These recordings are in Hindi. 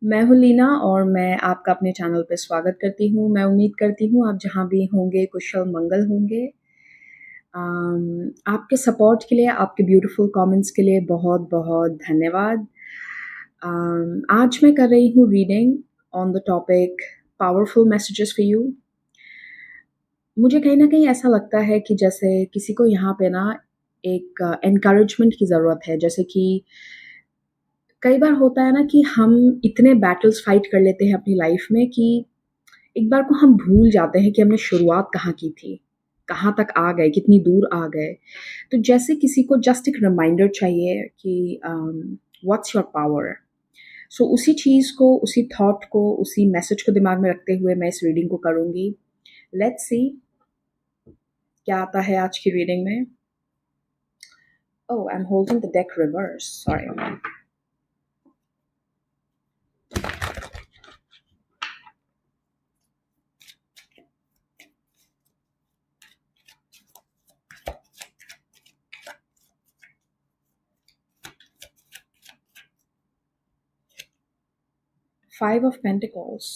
मैं हूँ लीना और मैं आपका अपने चैनल पे स्वागत करती हूँ। मैं उम्मीद करती हूँ आप जहाँ भी होंगे कुशल मंगल होंगे। आपके सपोर्ट के लिए, आपके ब्यूटीफुल कमेंट्स के लिए बहुत-बहुत धन्यवाद। आज मैं कर रही हूँ reading on the topic powerful messages for you. मुझे कहीं न कहीं ऐसा लगता है कि जैसे किसी को यहाँ पे ना एक एनकरेजमेंट की ज़रूरत है। जैसे कि कई बार होता है ना कि हम इतने बैटल्स फाइट कर लेते हैं अपनी लाइफ में कि एक बार को हम भूल जाते हैं कि हमने शुरुआत कहाँ की थी, कहाँ तक आ गए, कितनी दूर आ गए। तो जैसे किसी को जस्ट एक रिमाइंडर चाहिए कि व्हाट्स योर पावर। सो उसी चीज़ को, उसी थॉट को, उसी मैसेज को दिमाग में रखते हुए मैं इस रीडिंग को करूँगी। लेट्स सी क्या आता है आज की रीडिंग में। Oh, I am holding the deck reverse, sorry. 5 of Pentacles.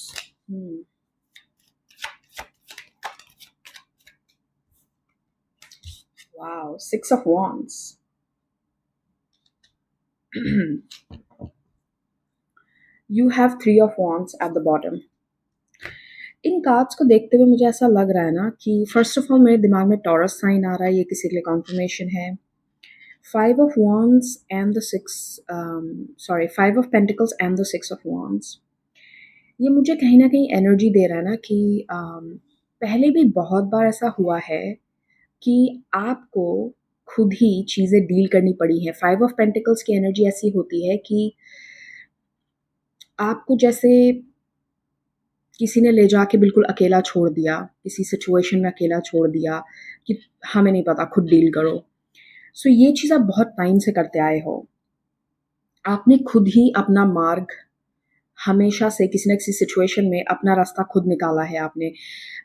Wow, 6 of Wands. You have 3 of Wands at the bottom. In cards को देखते हुए मुझे ऐसा लग रहा है ना कि फर्स्ट ऑफ ऑल मेरे दिमाग में टॉरस साइन आ रहा है, ये किसी के लिए कॉन्फर्मेशन है। 5 of Wands and the 6 5 of Pentacles and the 6 of Wands. ये मुझे कहीं न कहीं एनर्जी दे रहा है ना कि पहले भी बहुत बार ऐसा हुआ है कि आपको खुद ही चीज़ें डील करनी पड़ी हैं। 5 ऑफ पेंटिकल्स की एनर्जी ऐसी होती है कि आपको जैसे किसी ने ले जाके बिल्कुल अकेला छोड़ दिया, किसी सिचुएशन में अकेला छोड़ दिया कि हमें नहीं पता, खुद डील करो। सो ये चीज़ आप बहुत टाइम से करते आए हो। आपने खुद ही अपना मार्ग हमेशा से किसी न किसी सिचुएशन में अपना रास्ता खुद निकाला है आपने।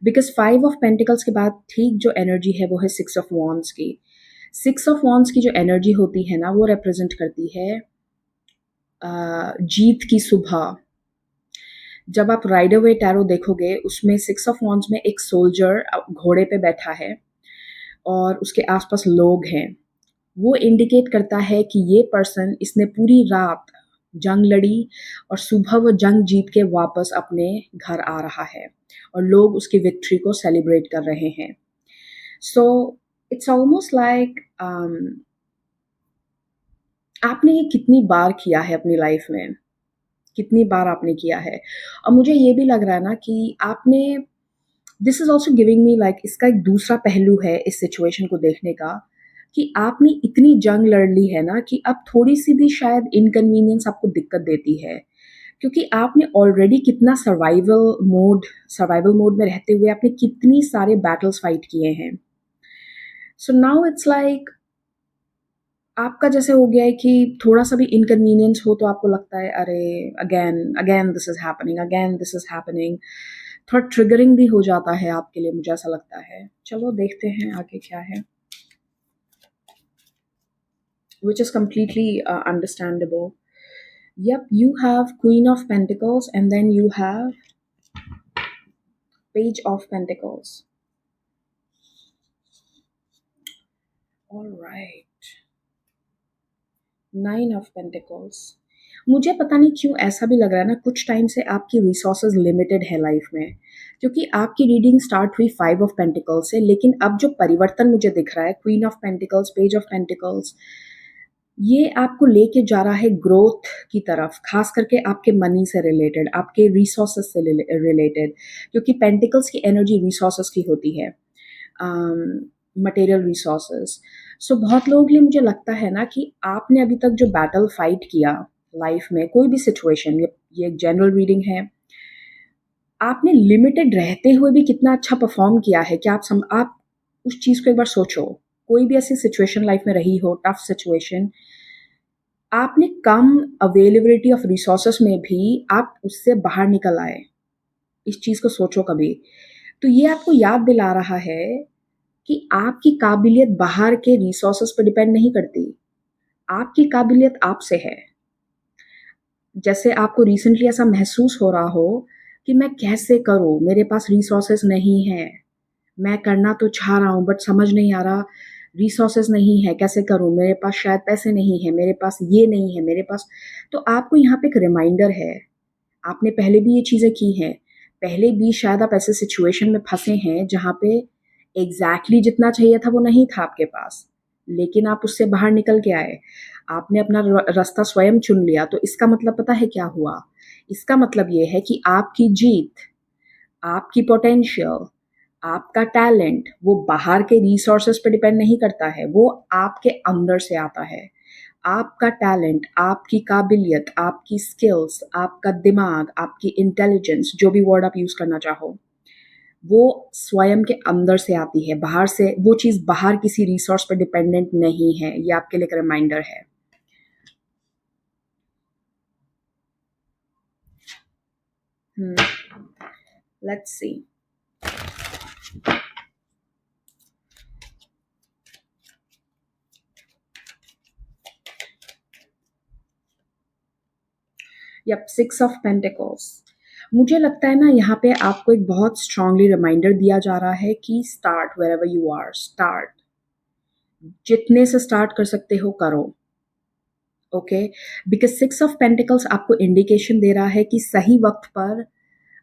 बिकॉज़ 5 ऑफ पेंटिकल्स के बाद ठीक जो एनर्जी है वो है 6 ऑफ वॉन्ड्स की। 6 ऑफ वॉन्ड्स की जो एनर्जी होती है ना वो रिप्रेजेंट करती है जीत की सुबह। जब आप राइडर वे टैरो देखोगे उसमें 6 ऑफ वॉन्ड्स में एक सोल्जर घोड़े पे बैठा है और उसके आसपास लोग हैं। वो इंडिकेट करता है कि ये पर्सन इसने पूरी रात जंग लड़ी और सुबह वो जंग जीत के वापस अपने घर आ रहा है और लोग उसकी विक्ट्री को सेलिब्रेट कर रहे हैं। सो इट्स ऑलमोस्ट लाइक आपने ये कितनी बार किया है अपनी लाइफ में, कितनी बार आपने किया है। और मुझे ये भी लग रहा है ना कि आपने this is also giving me like इसका एक दूसरा पहलू है इस सिचुएशन को देखने का कि आपने इतनी जंग लड़ ली है ना कि अब थोड़ी-सी भी शायद इनकन्वीनियंस आपको दिक्कत देती है। क्योंकि आपने ऑलरेडी कितना सर्वाइवल मोड में रहते हुए आपने कितनी सारे बैटल्स फाइट किए हैं। सो नाउ इट्स लाइक आपका जैसे हो गया है कि थोड़ा-सा भी इनकन्वीनियंस हो तो आपको लगता है अरे again again this is happening, again this is happening. थोड़ा ट्रिगरिंग भी हो जाता है आपके लिए, मुझे ऐसा लगता है। चलो देखते हैं आगे क्या है। Which is completely understandable. Yep, you have Queen of Pentacles and then you have Page of Pentacles. All right. 9 of Pentacles. मुझे पता नहीं क्यों ऐसा भी लग रहा है ना कुछ टाइम से आपकी रिसोर्सेज लिमिटेड है लाइफ में, क्योंकि आपकी रीडिंग स्टार्ट हुई 5 ऑफ पेंटिकल्स से, लेकिन अब जो परिवर्तन मुझे दिख रहा है queen of pentacles, page of pentacles, ये आपको लेके जा रहा है ग्रोथ की तरफ, खास करके आपके मनी से रिलेटेड, आपके रिसोर्सेज से रिलेटेड, क्योंकि पेंटिकल्स की एनर्जी रिसोर्सेज की होती है, मटेरियल रिसोर्सेज। सो बहुत लोगों के लिए मुझे लगता है ना कि आपने अभी तक जो बैटल फाइट किया लाइफ में, कोई भी सिचुएशन, ये एक जनरल रीडिंग है, आपने लिमिटेड रहते हुए भी कितना अच्छा परफॉर्म किया है। क्या आप उस चीज़ को एक बार सोचो। कोई भी ऐसी सिचुएशन लाइफ में रही हो, टफ सिचुएशन, आपने कम अवेलेबिलिटी ऑफ रिसोर्सेस में भी आप उससे बाहर निकल आए। इस चीज़ को सोचो कभी। तो ये आपको याद दिला रहा है कि आपकी काबिलियत बाहर के रिसोर्सेस पर डिपेंड नहीं करती। आपकी काबिलियत आपसे है। जैसे आपको रिसेंटली ऐसा महसूस हो रहा हो कि मैं कैसे करूँ? मेरे पास रिसोर्सेज़ नहीं है। मैं करना तो चाह रहा हूँ बट समझ नहीं आ रहा, रिसोर्सेज़ नहीं है, कैसे करूँ? मेरे पास शायद पैसे नहीं हैं, मेरे पास ये नहीं है, मेरे पास। तो आपको यहाँ पे एक रिमाइंडर है, आपने पहले भी ये चीज़ें की हैं। पहले भी शायद आप ऐसे सिचुएशन में फँसे हैं जहाँ पे एग्ज़ैक्टली जितना चाहिए था वो नहीं था आपके पास, लेकिन आप उससे बाहर निकल के आए। आपने अपना रास्ता स्वयं चुन लिया, तो इसका मतलब पता है क्या हुआ? इसका मतलब ये है कि आपकी जीत, आपकी पोटेंशियल, आपका टैलेंट वो बाहर के रिसोर्सेज़ पे डिपेंड नहीं करता है, वो आपके अंदर से आता है। आपका टैलेंट, आपकी काबिलियत, आपकी स्किल्स, आपका दिमाग, आपकी इंटेलिजेंस, जो भी वर्ड आप यूज़ करना चाहो, वो स्वयं के अंदर से आती है, बाहर से वो चीज़ बाहर किसी रिसोर्स पे डिपेंडेंट नहीं है। ये आपके लिए एक रिमाइंडर है। Hmm, let's see. Yup, 6 of Pentacles. मुझे लगता है ना यहाँ पे आपको एक बहुत स्ट्रांगली रिमाइंडर दिया जा रहा है कि start wherever you are, start. जितने से स्टार्ट कर सकते हो करो। ओके, बिकॉज़ 6 ऑफ पेंटिकल्स आपको इंडिकेशन दे रहा है कि सही वक़्त पर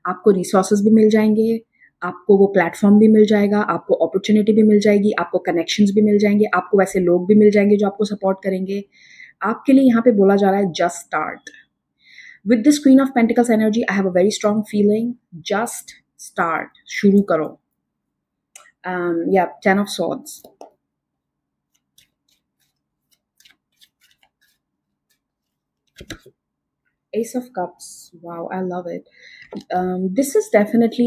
आपको रिसोर्सेज़ भी मिल जाएँगे, आपको वो प्लेटफ़ॉर्म भी मिल जाएगा, आपको अपॉर्च्युनिटी भी मिल जाएगी, आपको कनेक्शंस भी मिल जाएँगे, आपको वैसे लोग भी मिल जाएँगे जो आपको सपोर्ट करेंगे। आपके लिए यहाँ पे बोला जा रहा है just start. With this queen of pentacles energy I have a very strong feeling, just start, शुरू करो। या 10 of swords. Ace of Cups, wow, I love it. This is definitely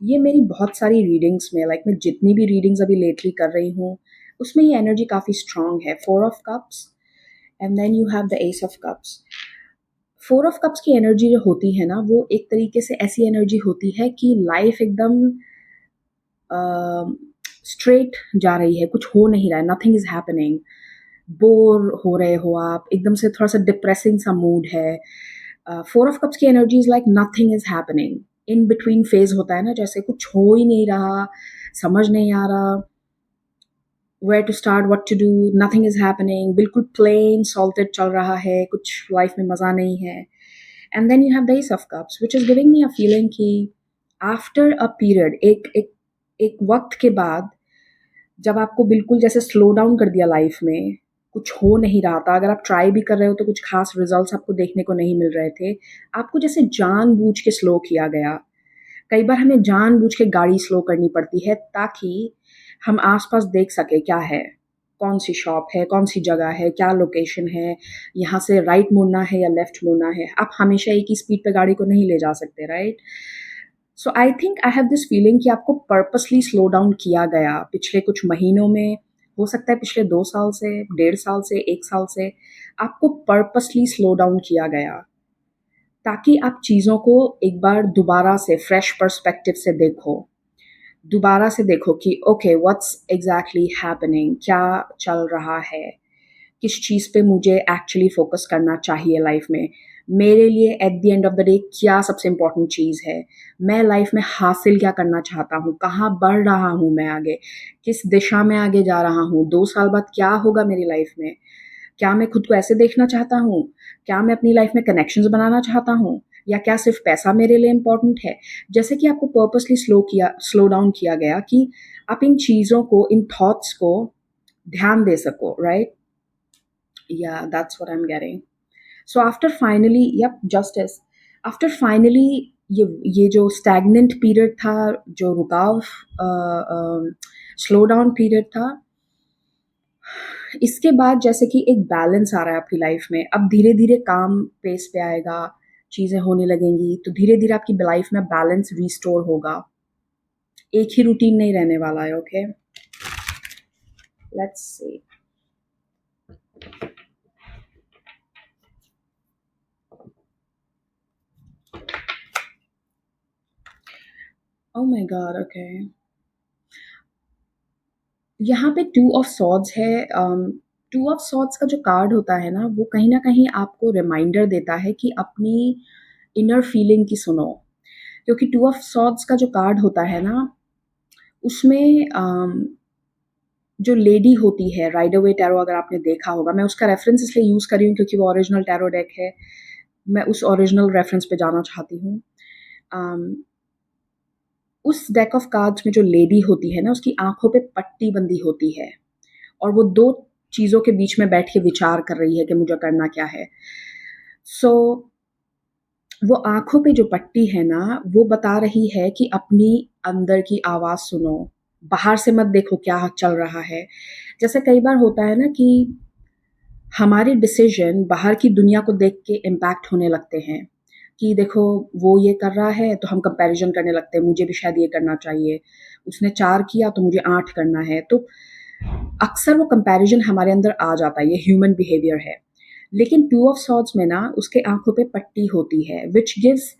ये मेरी बहुत सारी रीडिंग्स में, लाइक मैं जितनी भी रीडिंग्स अभी लेटली कर रही हूँ उसमें ये एनर्जी काफ़ी स्ट्रांग है। 4 of Cups and then you have the Ace of Cups। 4 of Cups की एनर्जी जो होती है ना, वो एक तरीके से ऐसी एनर्जी होती है कि लाइफ एकदम स्ट्रेट जा रही है, कुछ हो नहीं रहा है, नथिंग इज़ हैपनिंग। बोर हो रहे हो आप, एकदम से थोड़ा सा डिप्रेसिंग सा मूड है। 4 of Cups की energy is like nothing is happening, in between phase होता है ना, जैसे कुछ हो ही नहीं रहा, समझ नहीं आ रहा, where to start, what to do, nothing is happening, बिल्कुल प्लेन सॉल्टेड चल रहा है, कुछ लाइफ में मज़ा नहीं है। And then you have the ace of cups which is giving me a feeling कि आफ्टर अ पीरियड, एक एक एक वक़्त के बाद, जब आपको बिल्कुल जैसे स्लो डाउन कर दिया लाइफ में, कुछ हो नहीं रहा था, अगर आप ट्राई भी कर रहे हो तो कुछ खास रिजल्ट्स आपको देखने को नहीं मिल रहे थे, आपको जैसे जानबूझ के स्लो किया गया। कई बार हमें जानबूझ के गाड़ी स्लो करनी पड़ती है ताकि हम आस-पास देख सकें क्या है, कौन-सी शॉप है, कौन-सी जगह है, क्या लोकेशन है, यहाँ से राइट मुड़ना है या लेफ्ट मुड़ना है। आप हमेशा एक ही स्पीड पे गाड़ी को नहीं ले जा सकते, right? So I think I have this feeling कि आपको पर्पसली स्लो डाउन किया गया पिछले कुछ महीनों में, हो सकता है पिछले 2 साल से, 1.5 साल से, 1 साल से, आपको पर्पसली स्लो डाउन किया गया, ताकि आप चीज़ों को एक बार दोबारा से फ्रेश पर्सपेक्टिव से देखो। दोबारा से देखो कि ओके व्हाट्स एग्ज़ैक्टली हैपनिंग, क्या चल रहा है? किस चीज़ पे मुझे एक्चुअली फ़ोकस करना चाहिए लाइफ़ में? मेरे लिए at the end of the day क्या सबसे इम्पोर्टेंट चीज़ है? मैं लाइफ़ में हासिल क्या करना चाहता हूँ? कहाँ बढ़ रहा हूँ मैं आगे? किस दिशा में आगे जा रहा हूँ? 2 साल बाद क्या होगा मेरी लाइफ़ में? क्या मैं खुद को ऐसे देखना चाहता हूँ? क्या मैं अपनी लाइफ़ में कनेक्शंस बनाना चाहता हूँ? या क्या सिर्फ़ पैसा मेरे लिए इम्पोर्टेंट है? जैसे कि आपको पर्पसली स्लो डाउन किया गया कि आप इन चीज़ों को, इन थॉट्स को ध्यान दे सको, right? Yeah, that's what I'm getting. So after finally, yep, justice. After finally ये जो स्टैग्नेंट पीरियड था, जो रुकाव, स्लो डाउन पीरियड था, इसके बाद जैसे कि एक बैलेंस आ रहा है आपकी लाइफ में। अब धीरे-धीरे काम पेस पे आएगा, चीज़ें होने लगेंगी, तो धीरे-धीरे आपकी लाइफ में बैलेंस रिस्टोर होगा। एक ही रूटीन नहीं रहने वाला है, okay? Let's see. Oh my God, okay. यहाँ पे 2 ऑफ सॉर्ड्स है। टू ऑफ सॉर्ड्स का जो कार्ड होता है ना, वो कहीं न कहीं आपको रिमाइंडर देता है कि अपनी इनर फीलिंग की सुनो। क्योंकि टू ऑफ सॉर्ड्स का जो कार्ड होता है ना, उसमें जो लेडी होती है, राइडर वे टैरो अगर आपने देखा होगा, मैं उसका रेफ़रेंस इसलिए यूज़ कर रही हूँ क्योंकि वो ओरिजिनल टैरो डेक है। मैं उस ओरिजिनल रेफ़रेंस पे जाना चाहती हूँ। अम, उस डेक ऑफ कार्ड्स में जो लेडी होती है ना, उसकी आँखों पे पट्टी बंधी होती है और वो 2 चीज़ों के बीच में बैठ के विचार कर रही है कि मुझे करना क्या है। सो वो आँखों पे जो पट्टी है ना, वो बता रही है कि अपनी अंदर की आवाज़ सुनो, बाहर से मत देखो क्या चल रहा है। जैसे कई बार होता है ना कि हमारे डिसीज़न बाहर की दुनिया को देख के इम्पैक्ट होने लगते हैं, कि देखो वो ये कर रहा है तो हम कंपैरिज़न करने लगते हैं, मुझे भी शायद ये करना चाहिए। उसने 4 किया तो मुझे 8 करना है। तो अक्सर वो कंपैरिज़न हमारे अंदर आ जाता है, ये ह्यूमन बिहेवियर है। लेकिन टू ऑफ सॉर्ड्स में ना उसके आँखों पे पट्टी होती है which gives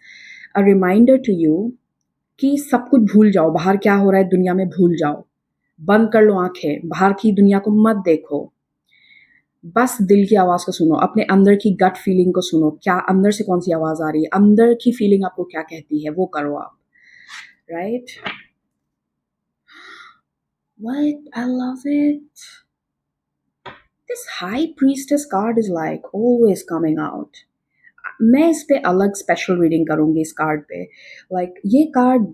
a reminder to you कि सब कुछ भूल जाओ, बाहर क्या हो रहा है दुनिया में भूल जाओ। बंद कर लो आँखें, बाहर की दुनिया को मत देखो। बस दिल की आवाज़ को सुनो, अपने अंदर की गट फीलिंग को सुनो, क्या अंदर से कौन-सी आवाज़ आ रही है, अंदर की फीलिंग आपको क्या कहती है, वो करो आप, right? What? I love it. This High Priestess card is like always coming out. मैं इस पे अलग स्पेशल रीडिंग करूँगी इस कार्ड पे। ये कार्ड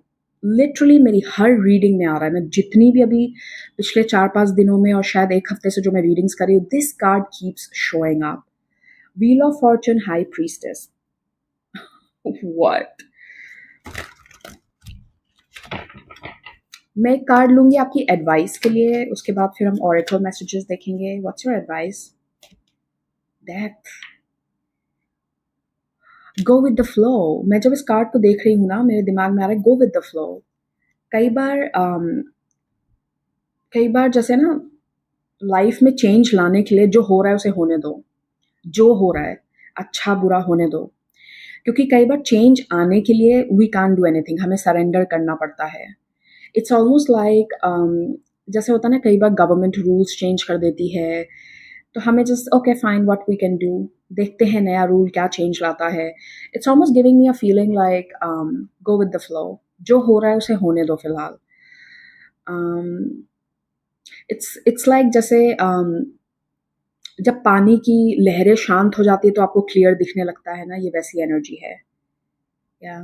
लिटरली मेरी हर रीडिंग में आ रहा है। मैं जितनी भी अभी पिछले 4-5 दिनों में और शायद 1 हफ्ते से जो मैं रीडिंग्स कर रही हूँ, this card keeps showing up. Wheel of Fortune, high priestess. What? मैं एक कार्ड लूँगी आपकी एडवाइस के लिए, उसके बाद फिर हम ओरेकल मैसेजेस देखेंगे। What's your advice? Death. Go with the flow. मैं जब इस कार्ड को देख रही हूँ ना, मेरे दिमाग में आ रहा है गो विद द फ्लो। कई बार कई बार जैसे ना लाइफ में चेंज लाने के लिए जो हो रहा है उसे होने दो। जो हो रहा है, अच्छा-बुरा होने दो। क्योंकि कई बार चेंज आने के लिए वी कांट डू एनीथिंग, हमें सरेंडर करना पड़ता है। इट्स ऑलमोस्ट लाइक जैसे होता है ना कई बार गवर्नमेंट रूल्स चेंज कर देती है, तो हमें just okay fine what we can do, देखते हैं नया रूल क्या चेंज लाता है। It's almost giving me a feeling like go with the flow, जो हो रहा है उसे होने दो फिलहाल। इट्स लाइक जैसे जब पानी की लहरें शांत हो जाती है तो आपको क्लियर दिखने लगता है ना, ये वैसी एनर्जी है। या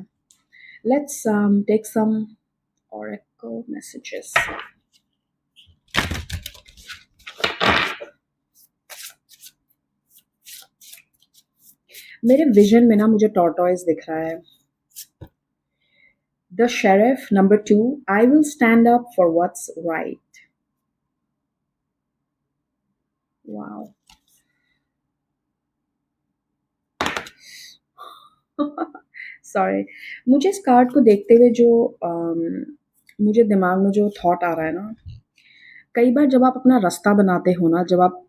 let's take some oracle messages. मेरे विजन में ना मुझे टॉर्टोइज दिख रहा है। The sheriff, number 2, I will stand up for what's right. Wow. Sorry. मुझे इस कार्ड को देखते हुए जो मुझे दिमाग में जो थॉट आ रहा है ना, कई बार जब आप अपना रास्ता बनाते हो ना, जब आप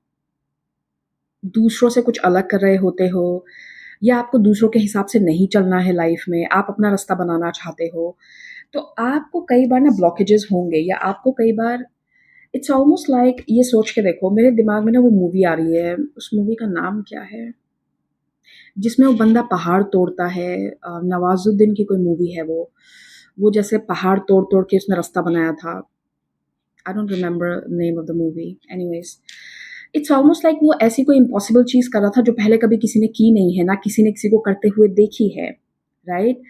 दूसरों से कुछ अलग कर रहे होते हो या आपको दूसरों के हिसाब से नहीं चलना है लाइफ में, आप अपना रास्ता बनाना चाहते हो, तो आपको कई बार ना ब्लॉकेजेस होंगे या आपको कई बार इट्स ऑलमोस्ट लाइक ये सोच के देखो, मेरे दिमाग में ना वो मूवी आ रही है, उस मूवी का नाम क्या है? जिसमें वो बंदा पहाड़ तोड़ता है, नवाज़ुद्दीन की कोई मूवी है वो। वो जैसे पहाड़ तोड़-तोड़ के उसने रास्ता बनाया था। I don't remember name of the movie. Anyways, it's almost like वो ऐसी कोई इम्पॉसिबल चीज़ कर रहा था जो पहले कभी किसी ने की नहीं है, ना किसी ने किसी को करते हुए देखी है, राइट?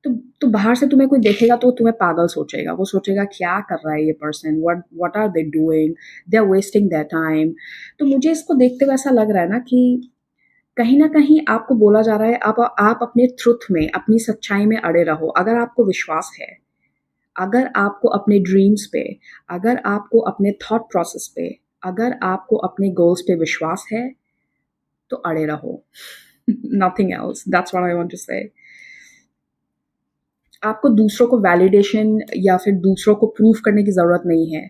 तो बाहर से तुम्हें कोई देखेगा तो तुम्हें पागल सोचेगा। वो सोचेगा क्या कर रहा है ये person? What are they doing? They are wasting their time. तो मुझे इसको देखते हुए ऐसा लग रहा है ना कि कहीं न कहीं आपको बोला जा रहा है आप अपने ट्रुथ में, अपनी सच्चाई में अड़े रहो। अगर आपको विश्वास है, अगर आपको अपने ड्रीम्स पे, अगर आपको अपने थॉट प्रोसेस पे, अगर आपको अपने गोल्स पे विश्वास है, तो अड़े रहो। Nothing else, that's what I want to say. आपको दूसरों को वैलिडेशन या फिर दूसरों को प्रूव करने की ज़रूरत नहीं है।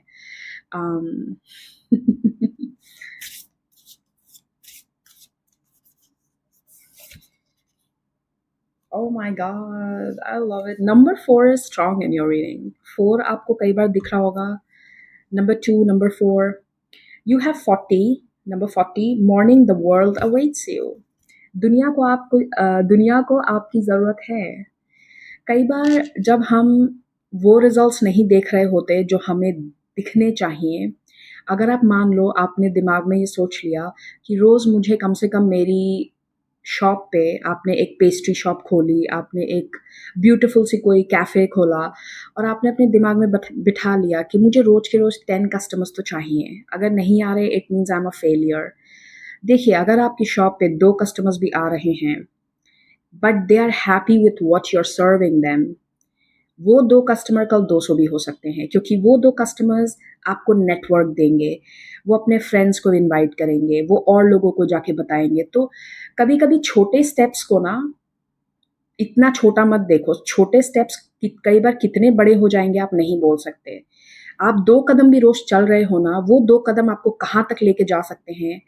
um, oh my God! I love it. Number 4 is strong in your reading. 4 आपको कई बार दिख रहा होगा। Number 2, number 4, you have 40, Number 40, morning, the world awaits you. दुनिया को आपकी ज़रूरत है। कई बार जब हम वो रिजल्ट्स नहीं देख रहे होते जो हमें दिखने चाहिए, अगर आप मान लो आपने दिमाग में ये सोच लिया कि रोज़ मुझे कम से कम मेरी शॉप पे आपने एक पेस्ट्री शॉप खोली, आपने एक ब्यूटीफुल सी कोई कैफ़े खोला और आपने अपने दिमाग में बिठा लिया कि मुझे रोज़ के रोज़ 10 कस्टमर्स तो चाहिए। अगर नहीं आ रहे it means I am a failure. देखिए, अगर आपकी शॉप पे 2 कस्टमर्स भी आ रहे हैं, but they are happy with what you are serving them, वो 2 कस्टमर कल 200 भी हो सकते हैं क्योंकि वो 2 कस्टमर्स आपको नेटवर्क देंगे, वो अपने फ्रेंड्स को इनवाइट करेंगे, वो और लोगों को जाके बताएँगे। तो कभी-कभी छोटे स्टेप्स को ना इतना छोटा मत देखो, छोटे स्टेप्स कई बार कितने बड़े हो जाएँगे आप नहीं बोल सकते। आप 2 कदम भी रोज़ चल रहे हो ना, वो 2 कदम आपको कहाँ तक लेके जा सकते हैं,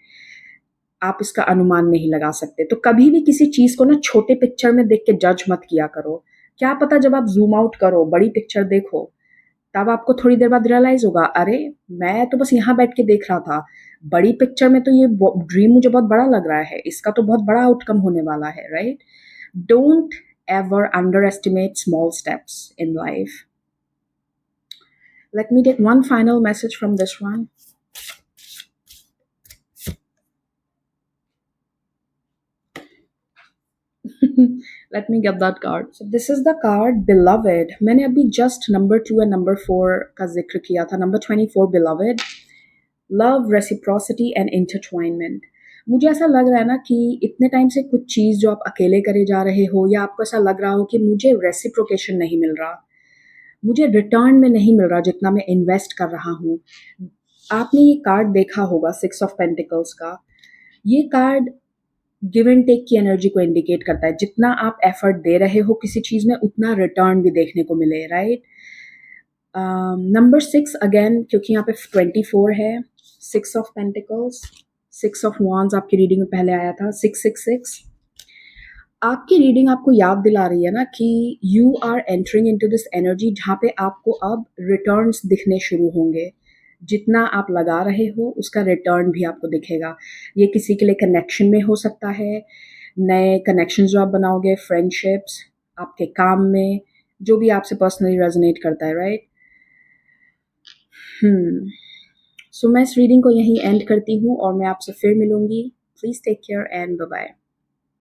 आप इसका अनुमान नहीं लगा सकते। तो कभी भी किसी चीज़ को ना छोटे पिक्चर में देख के जज मत किया करो। क्या पता जब आप ज़ूम आउट करो, बड़ी पिक्चर देखो, तब आपको थोड़ी देर बाद रियलाइज़ होगा, अरे! मैं तो बस यहाँ बैठ के देख रहा था। बड़ी पिक्चर में तो ये ड्रीम मुझे बहुत बड़ा लग रहा है, इसका तो बहुत बड़ा आउटकम होने वाला है, right? Don't ever underestimate small steps in life. Let me take one final message from this one. Let me get that card. So this is the card beloved. मैंने अभी just number 2 and number 4 का जिक्र किया था. Number 24 beloved. Love, reciprocity and intertwinement. मुझे ऐसा लग रहा है ना कि इतने टाइम से कुछ चीज़ जो आप अकेले करे जा रहे हो या आपको ऐसा लग रहा हो कि मुझे रेसिप्रोकेशन नहीं मिल रहा, मुझे रिटर्न में नहीं मिल रहा जितना मैं इन्वेस्ट कर रहा हूँ। आपने ये कार्ड देखा होगा 6 ऑफ पेंटिकल्स का। ये कार्ड गिव एंड टेक की एनर्जी को इंडिकेट करता है। जितना आप एफर्ट दे रहे हो किसी चीज़ में उतना रिटर्न भी देखने को मिले, राइट? नंबर 6 अगेन क्योंकि यहाँ पे 24 है, 6 ऑफ पेंटिकल्स, 6 ऑफ wands आपकी रीडिंग में पहले आया था, 666। आपकी रीडिंग आपको याद दिला रही है ना कि you are entering into this energy जहाँ पे आपको अब रिटर्न्स दिखने शुरू होंगे। जितना आप लगा रहे हो उसका रिटर्न भी आपको दिखेगा। ये किसी के लिए कनेक्शन में हो सकता है, नए कनेक्शंस जो आप बनाओगे, फ्रेंडशिप्स, आपके काम में, जो भी आपसे पर्सनली रेजोनेट करता है, राइट? सो मैं इस रीडिंग को यहीं एंड करती हूँ और मैं आपसे फिर मिलूंगी। Please take care and bye bye.